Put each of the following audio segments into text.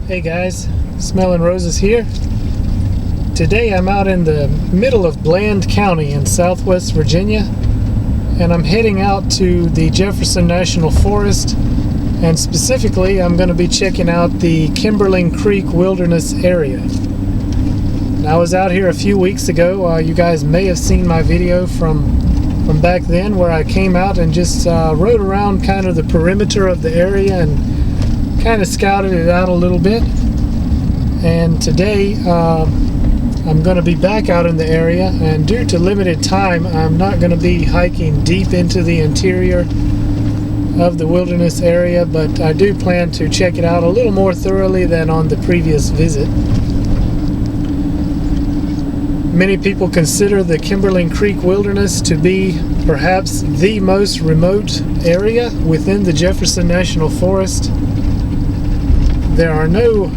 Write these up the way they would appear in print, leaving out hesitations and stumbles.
Hey guys, Smelling Roses here. Today I'm out in the middle of Bland County in southwest Virginia, and I'm heading out to the Jefferson National Forest, and specifically I'm going to be checking out the Kimberling Creek Wilderness area. I was out here a few weeks ago. You guys may have seen my video from back then where I came out and just rode around kind of the perimeter of the area and kind of scouted it out a little bit. And today I'm going to be back out in the area, and due to limited time I'm not going to be hiking deep into the interior of the wilderness area, but I do plan to check it out a little more thoroughly than on the previous visit. Many people consider the Kimberling Creek Wilderness to be perhaps the most remote area within the Jefferson National Forest. There are no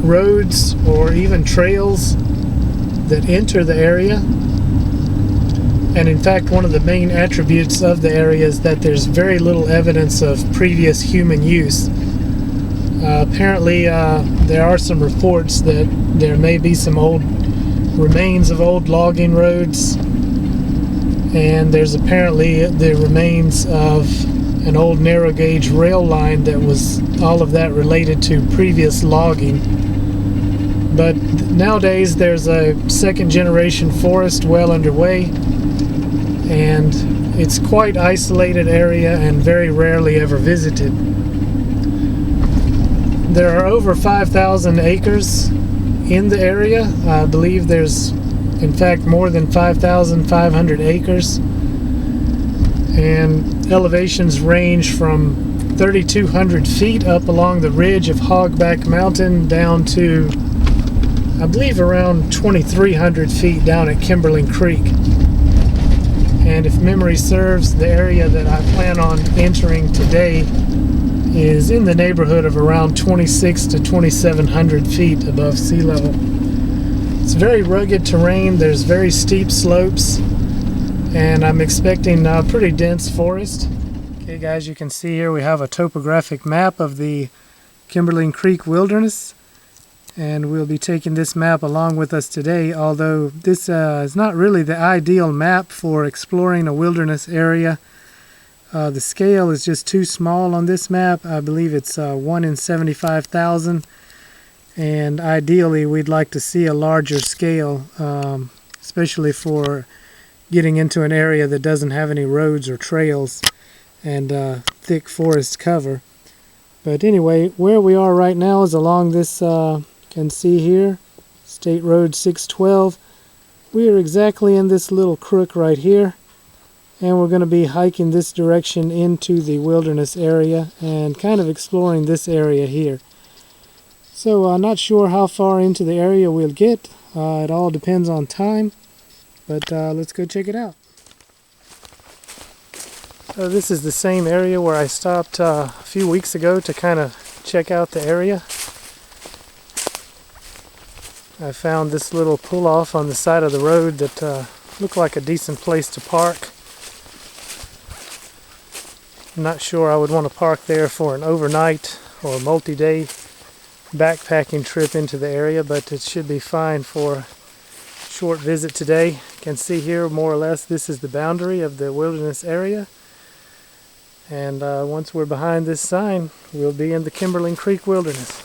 roads or even trails that enter the area, and in fact one of the main attributes of the area is that there's very little evidence of previous human use. Apparently there are some reports that there may be some old remains of old logging roads, and there's apparently the remains of an old narrow gauge rail line that was all of that related to previous logging. But nowadays there's a second generation forest well underway, and it's quite isolated area and very rarely ever visited. There are over 5,000 acres in the area. I believe there's in fact more than 5,500 acres, and elevations range from 3,200 feet up along the ridge of Hogback Mountain down to I believe around 2,300 feet down at Kimberling Creek. And if memory serves, the area that I plan on entering today is in the neighborhood of around 2,600 to 2,700 feet above sea level. It's very rugged terrain, there's very steep slopes, and I'm expecting a pretty dense forest. Okay guys, you can see here we have a topographic map of the Kimberling Creek Wilderness, and we'll be taking this map along with us today, although this is not really the ideal map for exploring a wilderness area. The scale is just too small on this map. I believe it's 1 in 75,000, and ideally we'd like to see a larger scale, especially for getting into an area that doesn't have any roads or trails and thick forest cover. But anyway, where we are right now is along this, you can see here, State Road 612. We are exactly in this little crook right here, and we're going to be hiking this direction into the wilderness area and kind of exploring this area here. So I'm not sure how far into the area we'll get. It all depends on time. But let's go check it out. So this is the same area where I stopped a few weeks ago to kind of check out the area. I found this little pull-off on the side of the road that looked like a decent place to park. I'm not sure I would want to park there for an overnight or multi-day backpacking trip into the area, but it should be fine for a short visit today. You can see here more or less this is the boundary of the wilderness area, and once we're behind this sign we'll be in the Kimberling Creek Wilderness.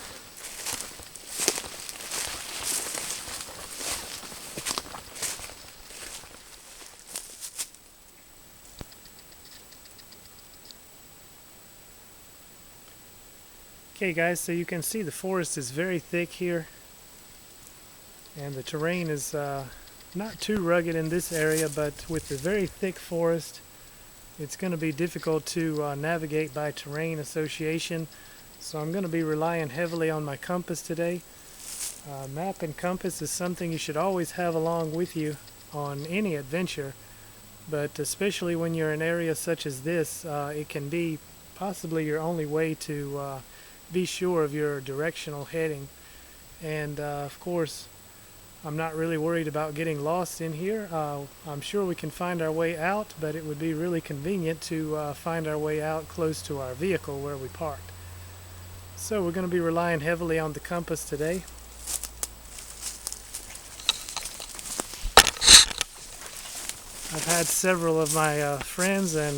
Okay guys, so you can see the forest is very thick here, and the terrain is not too rugged in this area, but with the very thick forest it's going to be difficult to navigate by terrain association, so I'm going to be relying heavily on my compass today. Map and compass is something you should always have along with you on any adventure, but especially when you're in an area such as this, it can be possibly your only way to be sure of your directional heading. And of course I'm not really worried about getting lost in here. I'm sure we can find our way out, but it would be really convenient to find our way out close to our vehicle where we parked. So we're going to be relying heavily on the compass today. I've had several of my friends and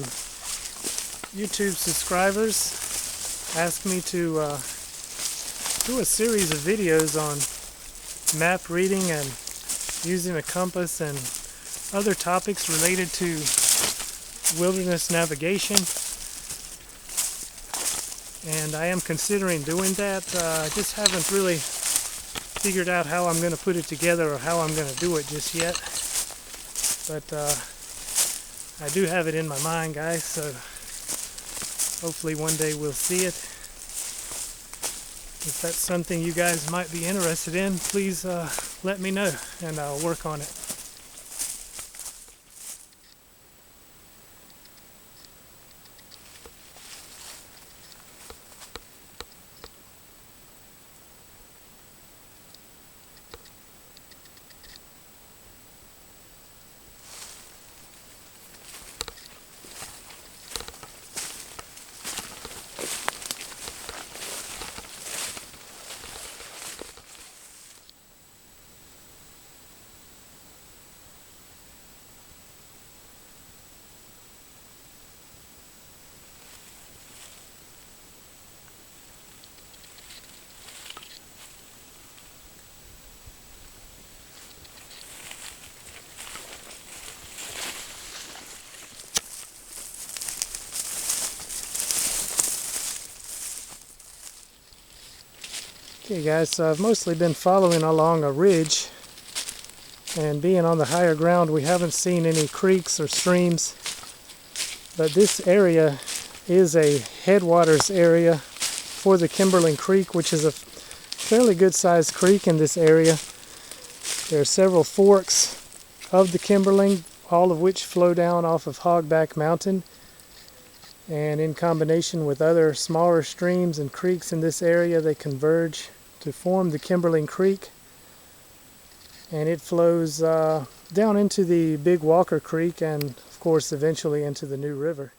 YouTube subscribers ask me to do a series of videos on map reading and using a compass and other topics related to wilderness navigation. And I am considering doing that. I just haven't really figured out how I'm going to put it together or how I'm going to do it just yet. But I do have it in my mind, guys, so hopefully one day we'll see it. If that's something you guys might be interested in, please let me know and I'll work on it. Okay guys, so I've mostly been following along a ridge, and being on the higher ground we haven't seen any creeks or streams, but this area is a headwaters area for the Kimberling Creek, which is a fairly good sized creek in this area. There are several forks of the Kimberling, all of which flow down off of Hogback Mountain, and in combination with other smaller streams and creeks in this area, they converge to form the Kimberling Creek, and it flows down into the Big Walker Creek and of course eventually into the New River.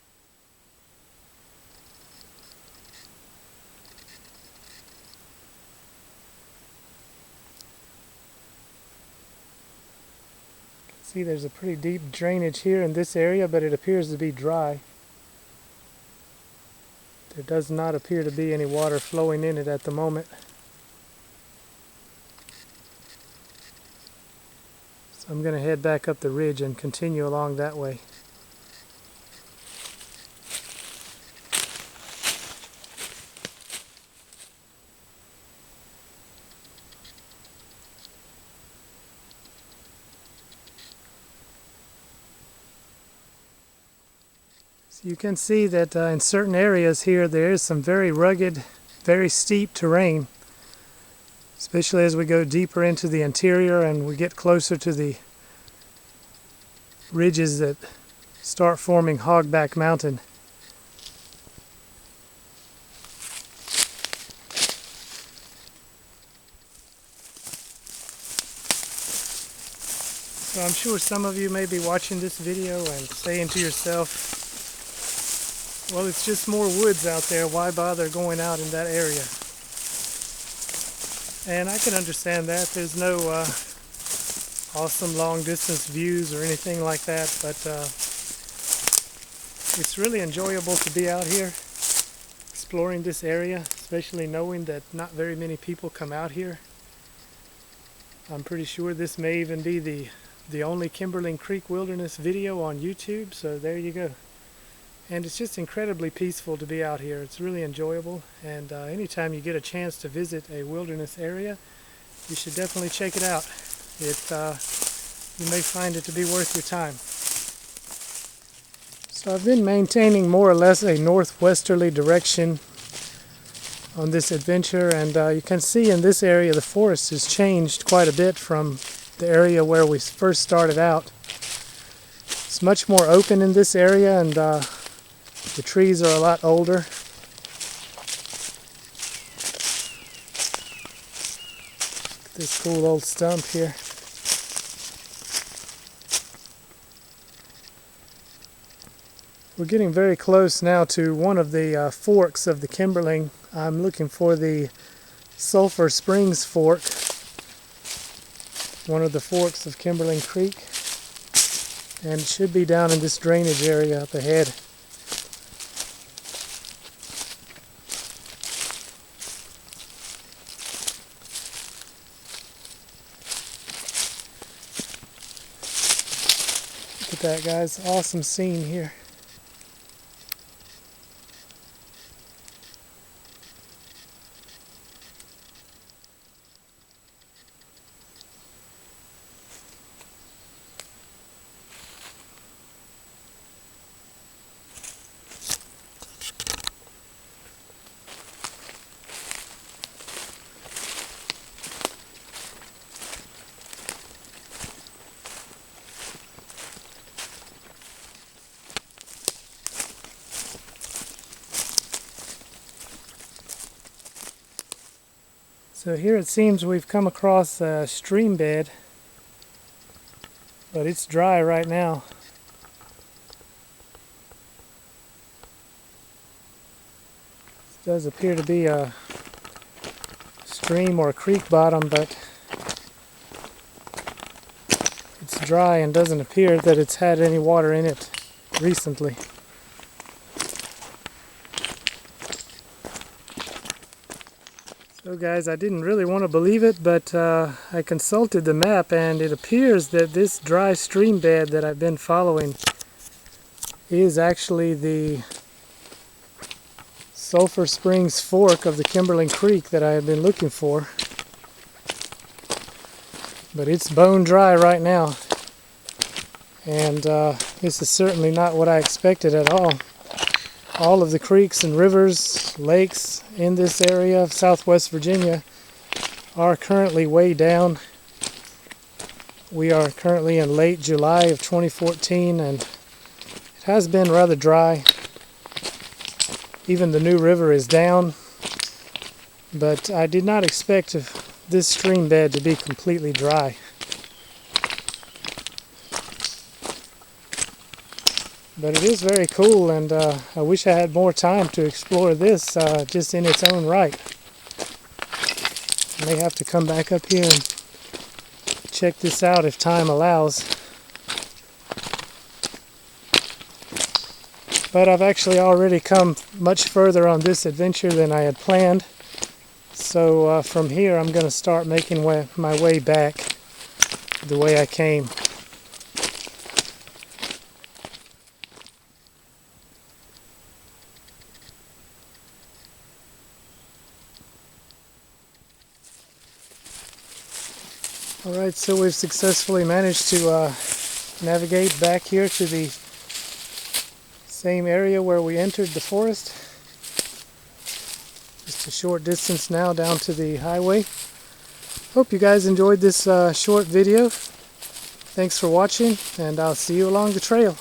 See, there's a pretty deep drainage here in this area, but it appears to be dry. There does not appear to be any water flowing in it at the moment. So I'm going to head back up the ridge and continue along that way. So you can see that in certain areas here there is some very rugged, very steep terrain, especially as we go deeper into the interior and we get closer to the ridges that start forming Hogback Mountain. So I'm sure some of you may be watching this video and saying to yourself, well, it's just more woods out there, why bother going out in that area? And I can understand that. There's no awesome long distance views or anything like that, but it's really enjoyable to be out here exploring this area, especially knowing that not very many people come out here. I'm pretty sure this may even be the only Kimberling Creek Wilderness video on YouTube, so there you go. And it's just incredibly peaceful to be out here. It's really enjoyable, and anytime you get a chance to visit a wilderness area, you should definitely check it out. You may find it to be worth your time. So I've been maintaining more or less a northwesterly direction on this adventure, and you can see in this area the forest has changed quite a bit from the area where we first started out. It's much more open in this area, and the trees are a lot older. This cool old stump here. We're getting very close now to one of the forks of the Kimberling, I'm looking for the Sulphur Springs Fork, one of the forks of Kimberling Creek, and it should be down in this drainage area up ahead. Look at that, guys. Awesome scene here. So here it seems we've come across a stream bed, but it's dry right now. This does appear to be a stream or a creek bottom, but it's dry and doesn't appear that it's had any water in it recently. So guys, I didn't really want to believe it, but I consulted the map, and it appears that this dry stream bed that I've been following is actually the Sulphur Springs fork of the Kimberling Creek that I have been looking for. But it's bone dry right now, and this is certainly not what I expected at all. All of the creeks and rivers, lakes in this area of Southwest Virginia are currently way down. We are currently in late July of 2014, and it has been rather dry. Even the New River is down, but I did not expect this stream bed to be completely dry. But it is very cool, and I wish I had more time to explore this just in its own right. I may have to come back up here and check this out if time allows. But I've actually already come much further on this adventure than I had planned. So from here I'm going to start making my way back the way I came. Alright, so we've successfully managed to navigate back here to the same area where we entered the forest. Just a short distance now down to the highway. Hope you guys enjoyed this short video. Thanks for watching, and I'll see you along the trail.